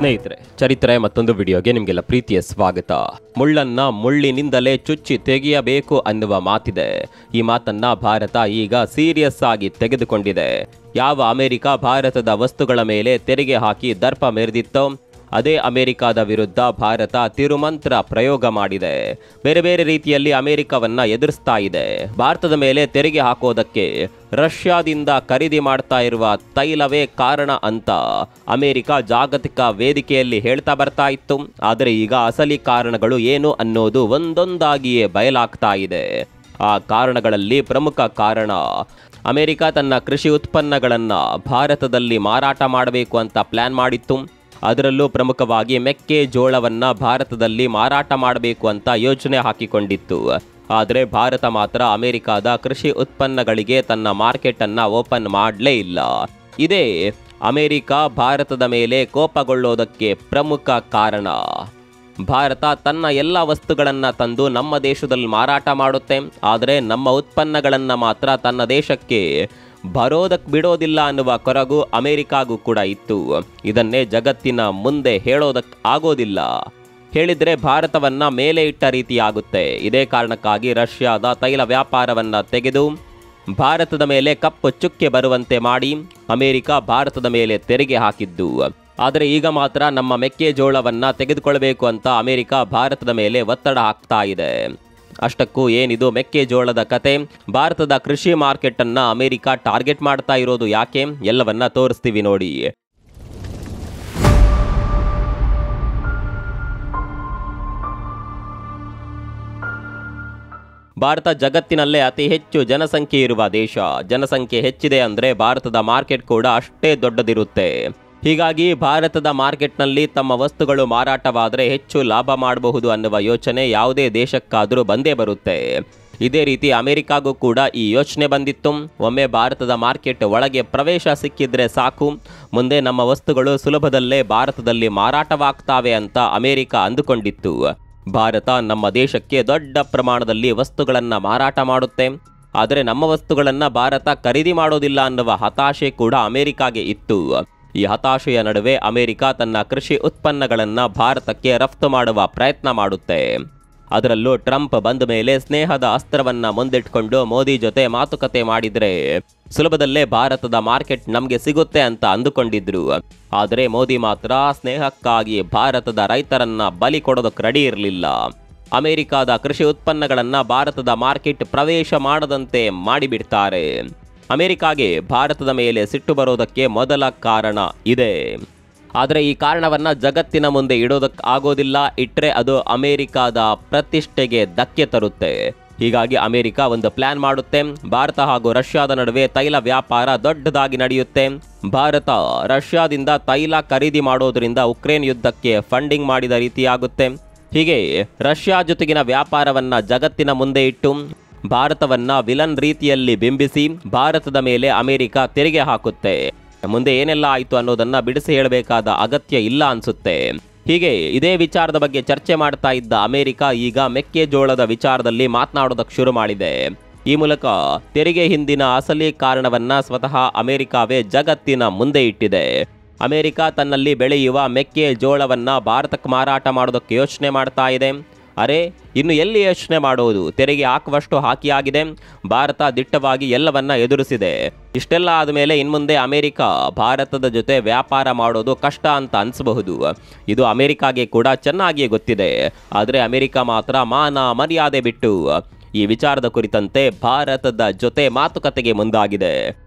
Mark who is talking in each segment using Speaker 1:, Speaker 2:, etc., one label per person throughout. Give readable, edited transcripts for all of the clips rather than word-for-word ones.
Speaker 1: ಸ್ನೇಹಿತರೆ, ಚರಿತ್ರೆ ಮತ್ತೊಂದು ವಿಡಿಯೋಗೆ ನಿಮಗೆಲ್ಲ ಪ್ರೀತಿಯ ಸ್ವಾಗತ. ಮುಳ್ಳನ್ನ ಮುಳ್ಳಿನಿಂದಲೇ ಚುಚ್ಚಿ ತೆಗೆಯಬೇಕು ಅನ್ನುವ ಮಾತಿದೆ. ಈ ಮಾತನ್ನ ಭಾರತ ಈಗ ಸೀರಿಯಸ್ ಆಗಿ ತೆಗೆದುಕೊಂಡಿದೆ. ಯಾವ ಅಮೆರಿಕ ಭಾರತದ ವಸ್ತುಗಳ ಮೇಲೆ ತೆರಿಗೆ ಹಾಕಿ ದರ್ಪ ಮೆರೆದಿತ್ತೋ ಅದೇ ಅಮೆರಿಕದ ವಿರುದ್ಧ ಭಾರತ ತಿರುಮಂತ್ರ ಪ್ರಯೋಗ ಮಾಡಿದೆ. ಬೇರೆ ಬೇರೆ ರೀತಿಯಲ್ಲಿ ಅಮೆರಿಕವನ್ನ ಎದುರಿಸ್ತಾ ಇದೆ. ಭಾರತದ ಮೇಲೆ ತೆರಿಗೆ ಹಾಕೋದಕ್ಕೆ ರಷ್ಯಾದಿಂದ ಖರೀದಿ ಮಾಡ್ತಾ ಇರುವ ತೈಲವೇ ಕಾರಣ ಅಂತ ಅಮೆರಿಕ ಜಾಗತಿಕ ವೇದಿಕೆಯಲ್ಲಿ ಹೇಳ್ತಾ ಬರ್ತಾ ಇತ್ತು. ಆದರೆ ಈಗ ಅಸಲಿ ಕಾರಣಗಳು ಏನು ಅನ್ನೋದು ಒಂದೊಂದಾಗಿಯೇ ಬಯಲಾಗ್ತಾ ಇದೆ. ಆ ಕಾರಣಗಳಲ್ಲಿ ಪ್ರಮುಖ ಕಾರಣ, ಅಮೆರಿಕ ತನ್ನ ಕೃಷಿ ಉತ್ಪನ್ನಗಳನ್ನು ಭಾರತದಲ್ಲಿ ಮಾರಾಟ ಮಾಡಬೇಕು ಅಂತ ಪ್ಲಾನ್ ಮಾಡಿತ್ತು. ಅದರಲ್ಲೂ ಪ್ರಮುಖವಾಗಿ ಮೆಕ್ಕೆಜೋಳವನ್ನು ಭಾರತದಲ್ಲಿ ಮಾರಾಟ ಮಾಡಬೇಕು ಅಂತ ಯೋಜನೆ ಹಾಕಿಕೊಂಡಿತ್ತು. ಆದರೆ ಭಾರತ ಮಾತ್ರ ಅಮೆರಿಕದ ಕೃಷಿ ಉತ್ಪನ್ನಗಳಿಗೆ ತನ್ನ ಮಾರ್ಕೆಟನ್ನು ಓಪನ್ ಮಾಡಲೇ ಇಲ್ಲ. ಇದೇ ಅಮೆರಿಕ ಭಾರತದ ಮೇಲೆ ಕೋಪಗೊಳ್ಳೋದಕ್ಕೆ ಪ್ರಮುಖ ಕಾರಣ. ಭಾರತ ತನ್ನ ಎಲ್ಲ ವಸ್ತುಗಳನ್ನು ತಂದು ನಮ್ಮ ದೇಶದಲ್ಲಿ ಮಾರಾಟ ಮಾಡುತ್ತೆ, ಆದರೆ ನಮ್ಮ ಉತ್ಪನ್ನಗಳನ್ನು ಮಾತ್ರ ತನ್ನ ದೇಶಕ್ಕೆ ಬರೋದಕ್ಕೆ ಬಿಡೋದಿಲ್ಲ ಅನ್ನುವ ಕೊರಗು ಅಮೆರಿಕಾಗೂ ಕೂಡ ಇತ್ತು. ಇದನ್ನೇ ಜಗತ್ತಿನ ಮುಂದೆ ಹೇಳೋದಕ್ಕೆ ಆಗೋದಿಲ್ಲ. ಹೇಳಿದರೆ ಭಾರತವನ್ನ ಮೇಲೆ ಇಟ್ಟ ರೀತಿಯಾಗುತ್ತೆ. ಇದೇ ಕಾರಣಕ್ಕಾಗಿ ರಷ್ಯಾದ ತೈಲ ವ್ಯಾಪಾರವನ್ನು ತೆಗೆದು ಭಾರತದ ಮೇಲೆ ಕಪ್ಪು ಚುಕ್ಕೆ ಬರುವಂತೆ ಮಾಡಿ ಅಮೆರಿಕ ಭಾರತದ ಮೇಲೆ ತೆರಿಗೆ ಹಾಕಿದ್ದು. ಆದರೆ ಈಗ ಮಾತ್ರ ನಮ್ಮ ಮೆಕ್ಕೆಜೋಳವನ್ನು ತೆಗೆದುಕೊಳ್ಬೇಕು ಅಂತ ಅಮೆರಿಕ ಭಾರತದ ಮೇಲೆ ಒತ್ತಡ ಹಾಕ್ತಾ ಇದೆ. ಅಷ್ಟಕ್ಕೂ ಏನಿದು ಮೆಕ್ಕೆಜೋಳದ ಕತೆ? ಭಾರತದ ಕೃಷಿ ಮಾರ್ಕೆಟ್ ಅನ್ನ ಅಮೆರಿಕ ಟಾರ್ಗೆಟ್ ಮಾಡ್ತಾ ಇರೋದು ಯಾಕೆ? ಎಲ್ಲವನ್ನ ತೋರಿಸ್ತೀವಿ ನೋಡಿ. ಭಾರತ ಜಗತ್ತಿನಲ್ಲೇ ಅತಿ ಹೆಚ್ಚು ಜನಸಂಖ್ಯೆ ಇರುವ ದೇಶ. ಜನಸಂಖ್ಯೆ ಹೆಚ್ಚಿದೆ ಅಂದರೆ ಭಾರತದ ಮಾರ್ಕೆಟ್ ಕೂಡ ಅಷ್ಟೇ ದೊಡ್ಡದಿರುತ್ತೆ. ಹೀಗಾಗಿ ಭಾರತದ ಮಾರ್ಕೆಟ್ನಲ್ಲಿ ತಮ್ಮ ವಸ್ತುಗಳು ಮಾರಾಟವಾದರೆ ಹೆಚ್ಚು ಲಾಭ ಮಾಡಬಹುದು ಅನ್ನುವ ಯೋಚನೆ ಯಾವುದೇ ದೇಶಕ್ಕಾದರೂ ಬಂದೇ ಬರುತ್ತೆ. ಇದೇ ರೀತಿ ಅಮೆರಿಕಾಗೂ ಕೂಡ ಈ ಯೋಚನೆ ಬಂದಿತ್ತು. ಒಮ್ಮೆ ಭಾರತದ ಮಾರ್ಕೆಟ್ ಒಳಗೆ ಪ್ರವೇಶ ಸಿಕ್ಕಿದ್ರೆ ಸಾಕು, ಮುಂದೆ ನಮ್ಮ ವಸ್ತುಗಳು ಸುಲಭದಲ್ಲೇ ಭಾರತದಲ್ಲಿ ಮಾರಾಟವಾಗ್ತಾವೆ ಅಂತ ಅಮೆರಿಕ ಅಂದುಕೊಂಡಿತ್ತು. ಭಾರತ ನಮ್ಮ ದೇಶಕ್ಕೆ ದೊಡ್ಡ ಪ್ರಮಾಣದಲ್ಲಿ ವಸ್ತುಗಳನ್ನು ಮಾರಾಟ ಮಾಡುತ್ತೆ, ಆದರೆ ನಮ್ಮ ವಸ್ತುಗಳನ್ನು ಭಾರತ ಖರೀದಿ ಮಾಡೋದಿಲ್ಲ ಅನ್ನುವ ಹತಾಶೆ ಕೂಡ ಅಮೆರಿಕಾಗೆ ಇತ್ತು. ಈ ಹತಾಶೆಯ ನಡುವೆ ಅಮೆರಿಕ ತನ್ನ ಕೃಷಿ ಉತ್ಪನ್ನಗಳನ್ನು ಭಾರತಕ್ಕೆ ರಫ್ತು ಮಾಡುವ ಪ್ರಯತ್ನ ಮಾಡುತ್ತೆ. ಅದರಲ್ಲೂ ಟ್ರಂಪ್ ಬಂದ ಮೇಲೆ ಸ್ನೇಹದ ಅಸ್ತ್ರವನ್ನು ಮುಂದಿಟ್ಕೊಂಡು ಮೋದಿ ಜೊತೆ ಮಾತುಕತೆ ಮಾಡಿದರೆ ಸುಲಭದಲ್ಲೇ ಭಾರತದ ಮಾರ್ಕೆಟ್ ನಮಗೆ ಸಿಗುತ್ತೆ ಅಂತ ಅಂದುಕೊಂಡಿದ್ರು. ಆದರೆ ಮೋದಿ ಮಾತ್ರ ಸ್ನೇಹಕ್ಕಾಗಿ ಭಾರತದ ರೈತರನ್ನ ಬಲಿ ಕೊಡೋದಕ್ಕೆ ರೆಡಿ ಇರಲಿಲ್ಲ. ಅಮೆರಿಕದ ಕೃಷಿ ಉತ್ಪನ್ನಗಳನ್ನು ಭಾರತದ ಮಾರ್ಕೆಟ್ ಪ್ರವೇಶ ಮಾಡದಂತೆ ಮಾಡಿಬಿಡ್ತಾರೆ. ಅಮೆರಿಕಾಗೆ ಭಾರತದ ಮೇಲೆ ಸಿಟ್ಟು ಬರೋದಕ್ಕೆ ಮೊದಲ ಕಾರಣ ಇದೆ. ಆದರೆ ಈ ಕಾರಣವನ್ನು ಜಗತ್ತಿನ ಮುಂದೆ ಇಡೋದಕ್ಕೆ ಆಗೋದಿಲ್ಲ. ಇಟ್ಟರೆ ಅದು ಅಮೆರಿಕದ ಪ್ರತಿಷ್ಠೆಗೆ ಧಕ್ಕೆ ತರುತ್ತೆ. ಹೀಗಾಗಿ ಅಮೆರಿಕ ಒಂದು ಪ್ಲಾನ್ ಮಾಡುತ್ತೆ. ಭಾರತ ಹಾಗೂ ರಷ್ಯಾದ ನಡುವೆ ತೈಲ ವ್ಯಾಪಾರ ದೊಡ್ಡದಾಗಿ ನಡೆಯುತ್ತೆ. ಭಾರತ ರಷ್ಯಾದಿಂದ ತೈಲ ಖರೀದಿ ಮಾಡೋದ್ರಿಂದ ಉಕ್ರೇನ್ ಯುದ್ಧಕ್ಕೆ ಫಂಡಿಂಗ್ ಮಾಡಿದ ರೀತಿಯಾಗುತ್ತೆ. ಹೀಗೆ ರಷ್ಯಾ ಜೊತೆಗಿನ ವ್ಯಾಪಾರವನ್ನು ಜಗತ್ತಿನ ಮುಂದೆ ಇಟ್ಟು ಭಾರತವನ್ನ ವಿಲನ್ ರೀತಿಯಲ್ಲಿ ಬಿಂಬಿಸಿ ಭಾರತದ ಮೇಲೆ ಅಮೆರಿಕ ತೆರಿಗೆ ಹಾಕುತ್ತೆ. ಮುಂದೆ ಏನೆಲ್ಲ ಆಯಿತು ಅನ್ನೋದನ್ನ ಬಿಡಿಸಿ ಹೇಳಬೇಕಾದ ಅಗತ್ಯ ಇಲ್ಲ ಅನ್ಸುತ್ತೆ. ಹೀಗೆ ಇದೇ ವಿಚಾರದ ಬಗ್ಗೆ ಚರ್ಚೆ ಮಾಡ್ತಾ ಇದ್ದ ಅಮೆರಿಕ ಈಗ ಮೆಕ್ಕೆಜೋಳದ ವಿಚಾರದಲ್ಲಿ ಮಾತನಾಡೋದಕ್ಕೆ ಶುರು ಮಾಡಿದೆ. ಈ ಮೂಲಕ ತೆರಿಗೆ ಹಿಂದಿನ ಅಸಲಿ ಕಾರಣವನ್ನ ಸ್ವತಃ ಅಮೆರಿಕವೇ ಜಗತ್ತಿನ ಮುಂದೆ ಇಟ್ಟಿದೆ. ಅಮೆರಿಕ ತನ್ನಲ್ಲಿ ಬೆಳೆಯುವ ಮೆಕ್ಕೆಜೋಳವನ್ನ ಭಾರತಕ್ಕೆ ಮಾರಾಟ ಮಾಡೋದಕ್ಕೆ ಯೋಚನೆ ಮಾಡ್ತಾ ಇದೆ. ಅರೆ, ಇನ್ನು ಎಲ್ಲಿ ಯೋಚನೆ ಮಾಡೋದು? ತೆರಿಗೆ ಹಾಕುವಷ್ಟು ಹಾಕಿ ಆಗಿದೆ. ಭಾರತ ದಿಟ್ಟವಾಗಿ ಎಲ್ಲವನ್ನ ಎದುರಿಸಿದೆ. ಇಷ್ಟೆಲ್ಲ ಆದಮೇಲೆ ಇನ್ಮುಂದೆ ಅಮೆರಿಕ ಭಾರತದ ಜೊತೆ ವ್ಯಾಪಾರ ಮಾಡೋದು ಕಷ್ಟ ಅಂತ ಅನಿಸಬಹುದು. ಇದು ಅಮೆರಿಕಾಗೆ ಕೂಡ ಚೆನ್ನಾಗಿಯೇ ಗೊತ್ತಿದೆ. ಆದರೆ ಅಮೆರಿಕ ಮಾತ್ರ ಮಾನ ಮರ್ಯಾದೆ ಬಿಟ್ಟು ಈ ವಿಚಾರದ ಕುರಿತಂತೆ ಭಾರತದ ಜೊತೆ ಮಾತುಕತೆಗೆ ಮುಂದಾಗಿದೆ.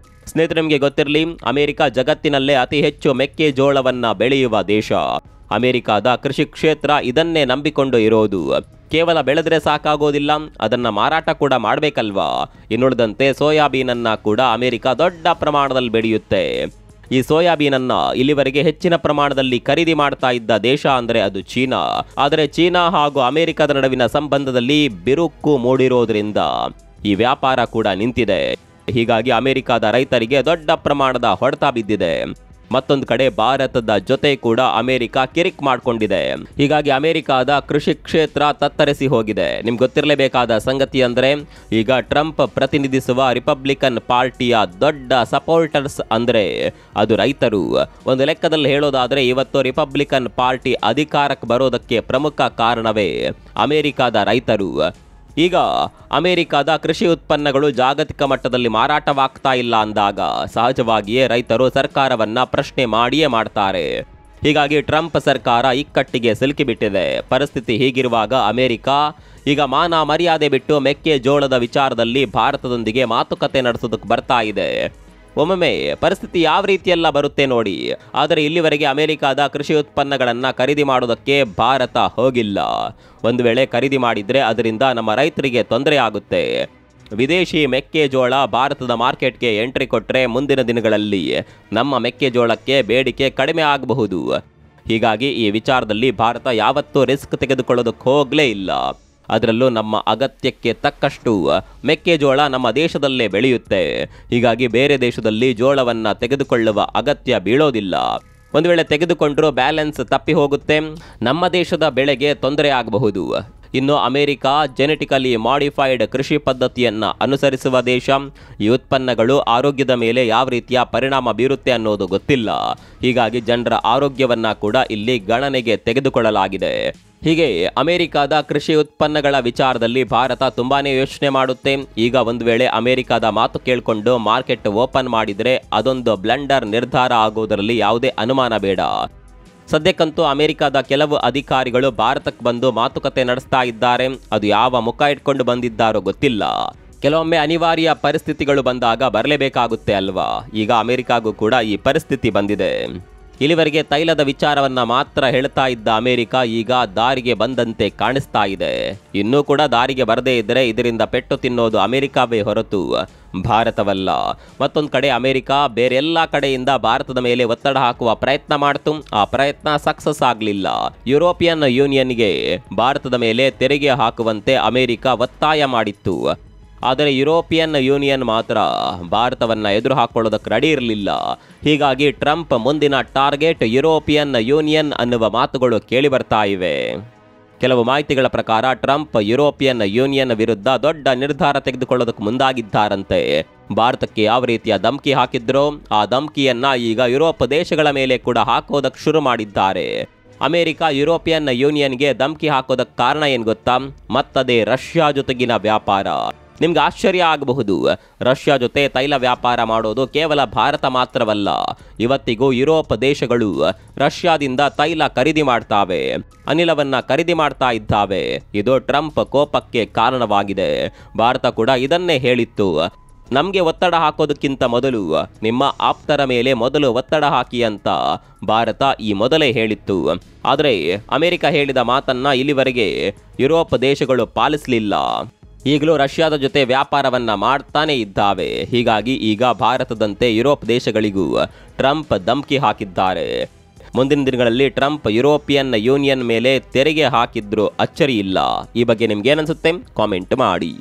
Speaker 1: ಸ್ನೇಹಿತರೆ, ನಿಮಗೆ ಗೊತ್ತಿರಲಿ, ಅಮೆರಿಕ ಜಗತ್ತಿನಲ್ಲೇ ಅತಿ ಹೆಚ್ಚು ಮೆಕ್ಕೆಜೋಳವನ್ನ ಬೆಳೆಯುವ ದೇಶ. ಅಮೆರಿಕದ ಕೃಷಿ ಕ್ಷೇತ್ರ ಇದನ್ನೇ ನಂಬಿಕೊಂಡು ಇರೋದು. ಕೇವಲ ಬೆಳೆದ್ರೆ ಸಾಕಾಗೋದಿಲ್ಲ, ಅದನ್ನ ಮಾರಾಟ ಕೂಡ ಮಾಡಬೇಕಲ್ವಾ. ಇನ್ನುಳಿದಂತೆ ಸೋಯಾಬೀನನ್ನ ಕೂಡ ಅಮೆರಿಕ ದೊಡ್ಡ ಪ್ರಮಾಣದಲ್ಲಿ ಬೆಳೆಯುತ್ತೆ. ಈ ಸೋಯಾಬೀನನ್ನ ಇಲ್ಲಿವರೆಗೆ ಹೆಚ್ಚಿನ ಪ್ರಮಾಣದಲ್ಲಿ ಖರೀದಿ ಮಾಡ್ತಾ ಇದ್ದ ದೇಶ ಅಂದ್ರೆ ಅದು ಚೀನಾ. ಆದರೆ ಚೀನಾ ಹಾಗೂ ಅಮೆರಿಕದ ನಡುವಿನ ಸಂಬಂಧದಲ್ಲಿ ಬಿರುಕು ಮೂಡಿರೋದ್ರಿಂದ ಈ ವ್ಯಾಪಾರ ಕೂಡ ನಿಂತಿದೆ. ಹೀಗಾಗಿ ಅಮೆರಿಕದ ರೈತರಿಗೆ ದೊಡ್ಡ ಪ್ರಮಾಣದ ಹೊಡೆತ ಬಿದ್ದಿದೆ. ಮತ್ತೊಂದು ಕಡೆ ಭಾರತದ ಜೊತೆ ಕೂಡ ಅಮೆರಿಕ ಕಿರಿಕ್ ಮಾಡಿಕೊಂಡಿದೆ. ಹೀಗಾಗಿ ಅಮೆರಿಕದ ಕೃಷಿ ಕ್ಷೇತ್ರ ತತ್ತರಿಸಿ ಹೋಗಿದೆ. ನಿಮ್ಗೆ ಗೊತ್ತಿರಲೇಬೇಕಾದ ಸಂಗತಿ ಅಂದ್ರೆ ಈಗ ಟ್ರಂಪ್ ಪ್ರತಿನಿಧಿಸುವ ರಿಪಬ್ಲಿಕನ್ ಪಾರ್ಟಿಯ ದೊಡ್ಡ ಸಪೋರ್ಟರ್ಸ್ ಅಂದ್ರೆ ಅದು ರೈತರು. ಒಂದು ಲೆಕ್ಕದಲ್ಲಿ ಹೇಳೋದಾದ್ರೆ ಇವತ್ತು ರಿಪಬ್ಲಿಕನ್ ಪಾರ್ಟಿ ಅಧಿಕಾರಕ್ಕೆ ಬರೋದಕ್ಕೆ ಪ್ರಮುಖ ಕಾರಣವೇ ಅಮೆರಿಕದ ರೈತರು. ಈಗ ಅಮೆರಿಕದ ಕೃಷಿ ಉತ್ಪನ್ನಗಳು ಜಾಗತಿಕ ಮಟ್ಟದಲ್ಲಿ ಮಾರಾಟವಾಗ್ತಾ ಇಲ್ಲ ಅಂದಾಗ ಸಹಜವಾಗಿಯೇ ರೈತರು ಸರ್ಕಾರವನ್ನ ಪ್ರಶ್ನೆ ಮಾಡಿಯೇ ಮಾಡ್ತಾರೆ. ಹೀಗಾಗಿ ಟ್ರಂಪ್ ಸರ್ಕಾರ ಇಕ್ಕಟ್ಟಿಗೆ ಸಿಲುಕಿಬಿಟ್ಟಿದೆ. ಪರಿಸ್ಥಿತಿ ಹೀಗಿರುವಾಗ ಅಮೆರಿಕ ಈಗ ಮಾನ ಮರ್ಯಾದೆ ಬಿಟ್ಟು ಮೆಕ್ಕೆಜೋಳದ ವಿಚಾರದಲ್ಲಿ ಭಾರತದೊಂದಿಗೆ ಮಾತುಕತೆ ನಡೆಸೋದಕ್ಕೆ ಬರ್ತಾ ಇದೆ. ಒಮ್ಮೊಮ್ಮೆ ಪರಿಸ್ಥಿತಿ ಯಾವ ರೀತಿಯೆಲ್ಲ ಬರುತ್ತೆ ನೋಡಿ. ಆದರೆ ಇಲ್ಲಿವರೆಗೆ ಅಮೆರಿಕದ ಕೃಷಿ ಉತ್ಪನ್ನಗಳನ್ನು ಖರೀದಿ ಮಾಡೋದಕ್ಕೆ ಭಾರತ ಹೋಗಿಲ್ಲ. ಒಂದು ವೇಳೆ ಖರೀದಿ ಮಾಡಿದರೆ ಅದರಿಂದ ನಮ್ಮ ರೈತರಿಗೆ ತೊಂದರೆ ಆಗುತ್ತೆ. ವಿದೇಶಿ ಮೆಕ್ಕೆಜೋಳ ಭಾರತದ ಮಾರ್ಕೆಟ್ಗೆ ಎಂಟ್ರಿ ಕೊಟ್ಟರೆ ಮುಂದಿನ ದಿನಗಳಲ್ಲಿ ನಮ್ಮ ಮೆಕ್ಕೆಜೋಳಕ್ಕೆ ಬೇಡಿಕೆ ಕಡಿಮೆ ಆಗಬಹುದು. ಹೀಗಾಗಿ ಈ ವಿಚಾರದಲ್ಲಿ ಭಾರತ ಯಾವತ್ತೂ ರಿಸ್ಕ್ ತೆಗೆದುಕೊಳ್ಳೋದಕ್ಕೆ ಹೋಗಲೇ ಇಲ್ಲ. ಅದರಲ್ಲೂ ನಮ್ಮ ಅಗತ್ಯಕ್ಕೆ ತಕ್ಕಷ್ಟು ಮೆಕ್ಕೆಜೋಳ ನಮ್ಮ ದೇಶದಲ್ಲೇ ಬೆಳೆಯುತ್ತೆ. ಹೀಗಾಗಿ ಬೇರೆ ದೇಶದಲ್ಲಿ ಜೋಳವನ್ನು ತೆಗೆದುಕೊಳ್ಳುವ ಅಗತ್ಯ ಬೀಳೋದಿಲ್ಲ. ಒಂದು ವೇಳೆ ತೆಗೆದುಕೊಂಡ್ರೂ ಬ್ಯಾಲೆನ್ಸ್ ತಪ್ಪಿ ಹೋಗುತ್ತೆ, ನಮ್ಮ ದೇಶದ ಬೆಳೆಗೆ ತೊಂದರೆ ಆಗಬಹುದು. ಇನ್ನು ಅಮೆರಿಕ ಜೆನೆಟಿಕಲಿ ಮಾಡಿಫೈಡ್ ಕೃಷಿ ಪದ್ಧತಿಯನ್ನು ಅನುಸರಿಸುವ ದೇಶ. ಈ ಉತ್ಪನ್ನಗಳು ಆರೋಗ್ಯದ ಮೇಲೆ ಯಾವ ರೀತಿಯ ಪರಿಣಾಮ ಬೀರುತ್ತೆ ಅನ್ನೋದು ಗೊತ್ತಿಲ್ಲ. ಹೀಗಾಗಿ ಜನರ ಆರೋಗ್ಯವನ್ನು ಕೂಡ ಇಲ್ಲಿ ಗಣನೆಗೆ ತೆಗೆದುಕೊಳ್ಳಲಾಗಿದೆ. ಹೀಗೆ ಅಮೆರಿಕದ ಕೃಷಿ ಉತ್ಪನ್ನಗಳ ವಿಚಾರದಲ್ಲಿ ಭಾರತ ತುಂಬಾನೇ ಯೋಚನೆ ಮಾಡುತ್ತೆ. ಈಗ ಒಂದು ವೇಳೆ ಅಮೆರಿಕದ ಮಾತು ಕೇಳಿಕೊಂಡು ಮಾರ್ಕೆಟ್ ಓಪನ್ ಮಾಡಿದರೆ ಅದೊಂದು ಬ್ಲಂಡರ್ ನಿರ್ಧಾರ ಆಗೋದರಲ್ಲಿ ಯಾವುದೇ ಅನುಮಾನ ಬೇಡ. ಸದ್ಯಕ್ಕಂತೂ ಅಮೆರಿಕದ ಕೆಲವು ಅಧಿಕಾರಿಗಳು ಭಾರತಕ್ಕೆ ಬಂದು ಮಾತುಕತೆ ನಡೆಸ್ತಾ ಇದ್ದಾರೆ. ಅದು ಯಾವ ಮುಖ ಇಟ್ಕೊಂಡು ಬಂದಿದ್ದಾರೋ ಗೊತ್ತಿಲ್ಲ. ಕೆಲವೊಮ್ಮೆ ಅನಿವಾರ್ಯ ಪರಿಸ್ಥಿತಿಗಳು ಬಂದಾಗ ಬರಲೇಬೇಕಾಗುತ್ತೆ ಅಲ್ವಾ. ಈಗ ಅಮೆರಿಕಾಗೂ ಕೂಡ ಈ ಪರಿಸ್ಥಿತಿ ಬಂದಿದೆ. ಇಲ್ಲಿವರೆಗೆ ತೈಲದ ವಿಚಾರವನ್ನ ಮಾತ್ರ ಹೇಳ್ತಾ ಇದ್ದ ಅಮೆರಿಕ ಈಗ ದಾರಿಗೆ ಬಂದಂತೆ ಕಾಣಿಸ್ತಾ ಇದೆ. ಇನ್ನೂ ಕೂಡ ದಾರಿಗೆ ಬರದೇ ಇದ್ದರೆ ಇದರಿಂದ ಪೆಟ್ಟು ತಿನ್ನೋದು ಅಮೆರಿಕವೇ ಹೊರತು ಭಾರತವಲ್ಲ. ಮತ್ತೊಂದು ಕಡೆ ಅಮೆರಿಕ ಬೇರೆಲ್ಲ ಕಡೆಯಿಂದ ಭಾರತದ ಮೇಲೆ ಒತ್ತಡ ಹಾಕುವ ಪ್ರಯತ್ನ ಮಾಡ್ತು. ಆ ಪ್ರಯತ್ನ ಸಕ್ಸಸ್ ಆಗಲಿಲ್ಲ. ಯುರೋಪಿಯನ್ ಯೂನಿಯನ್ಗೆ ಭಾರತದ ಮೇಲೆ ತೆರಿಗೆ ಹಾಕುವಂತೆ ಅಮೆರಿಕ ಒತ್ತಾಯ ಮಾಡಿತ್ತು. ಆದರೆ ಯುರೋಪಿಯನ್ ಯೂನಿಯನ್ ಮಾತ್ರ ಭಾರತವನ್ನು ಎದುರು ಹಾಕೊಳ್ಳೋದಕ್ಕೆ ರೆಡಿ ಇರಲಿಲ್ಲ. ಹೀಗಾಗಿ ಟ್ರಂಪ್ ಮುಂದಿನ ಟಾರ್ಗೆಟ್ ಯುರೋಪಿಯನ್ ಯೂನಿಯನ್ ಅನ್ನುವ ಮಾತುಗಳು ಕೇಳಿ ಬರ್ತಾ ಇವೆ. ಕೆಲವು ಮಾಹಿತಿಗಳ ಪ್ರಕಾರ ಟ್ರಂಪ್ ಯುರೋಪಿಯನ್ ಯೂನಿಯನ್ ವಿರುದ್ಧ ದೊಡ್ಡ ನಿರ್ಧಾರ ತೆಗೆದುಕೊಳ್ಳೋದಕ್ಕೆ ಮುಂದಾಗಿದ್ದಾರಂತೆ. ಭಾರತಕ್ಕೆ ಯಾವ ರೀತಿಯ ಧಮಕಿ ಹಾಕಿದ್ರೋ ಆ ಧಮಕಿಯನ್ನ ಈಗ ಯುರೋಪ್ ದೇಶಗಳ ಮೇಲೆ ಕೂಡ ಹಾಕೋದಕ್ಕೆ ಶುರು ಮಾಡಿದ್ದಾರೆ. ಅಮೆರಿಕ ಯುರೋಪಿಯನ್ ಯೂನಿಯನ್ಗೆ ಧಮಕಿ ಹಾಕೋದಕ್ಕೆ ಕಾರಣ ಏನು ಗೊತ್ತಾ? ಮತ್ತದೇ ರಷ್ಯಾ ಜೊತೆಗಿನ ವ್ಯಾಪಾರ. ನಿಮ್ಗೆ ಆಶ್ಚರ್ಯ ಆಗಬಹುದು, ರಷ್ಯಾ ಜೊತೆ ತೈಲ ವ್ಯಾಪಾರ ಮಾಡೋದು ಕೇವಲ ಭಾರತ ಮಾತ್ರವಲ್ಲ. ಇವತ್ತಿಗೂ ಯುರೋಪ್ ದೇಶಗಳು ರಷ್ಯಾದಿಂದ ತೈಲ ಖರೀದಿ ಮಾಡ್ತಾವೆ, ಅನಿಲವನ್ನ ಖರೀದಿ ಮಾಡ್ತಾ ಇದ್ದಾವೆ. ಇದು ಟ್ರಂಪ್ ಕೋಪಕ್ಕೆ ಕಾರಣವಾಗಿದೆ. ಭಾರತ ಕೂಡ ಇದನ್ನೇ ಹೇಳಿತ್ತು. ನಮಗೆ ಒತ್ತಡ ಹಾಕೋದಕ್ಕಿಂತ ಮೊದಲು ನಿಮ್ಮ ಆಪ್ತರ ಮೇಲೆ ಮೊದಲು ಒತ್ತಡ ಹಾಕಿ ಅಂತ ಭಾರತ ಈ ಮೊದಲೇ ಹೇಳಿತ್ತು. ಆದರೆ ಅಮೆರಿಕ ಹೇಳಿದ ಮಾತನ್ನ ಇಲ್ಲಿವರೆಗೆ ಯುರೋಪ್ ದೇಶಗಳು ಪಾಲಿಸಲಿಲ್ಲ. ಈಗಲೂ ರಷ್ಯಾದ ಜೊತೆ ವ್ಯಾಪಾರವನ್ನ ಮಾಡ್ತಾನೆ ಇದ್ದಾವೆ. ಹೀಗಾಗಿ ಈಗ ಭಾರತದಂತೆ ಯುರೋಪ್ ದೇಶಗಳಿಗೂ ಟ್ರಂಪ್ ಧಮಕಿ ಹಾಕಿದ್ದಾರೆ. ಮುಂದಿನ ದಿನಗಳಲ್ಲಿ ಟ್ರಂಪ್ ಯುರೋಪಿಯನ್ ಯೂನಿಯನ್ ಮೇಲೆ ತೆರಿಗೆ ಹಾಕಿದ್ರು ಅಚ್ಚರಿ ಇಲ್ಲ. ಈ ಬಗ್ಗೆ ನಿಮ್ಗೇನನ್ಸುತ್ತೆ? ಕಾಮೆಂಟ್ ಮಾಡಿ.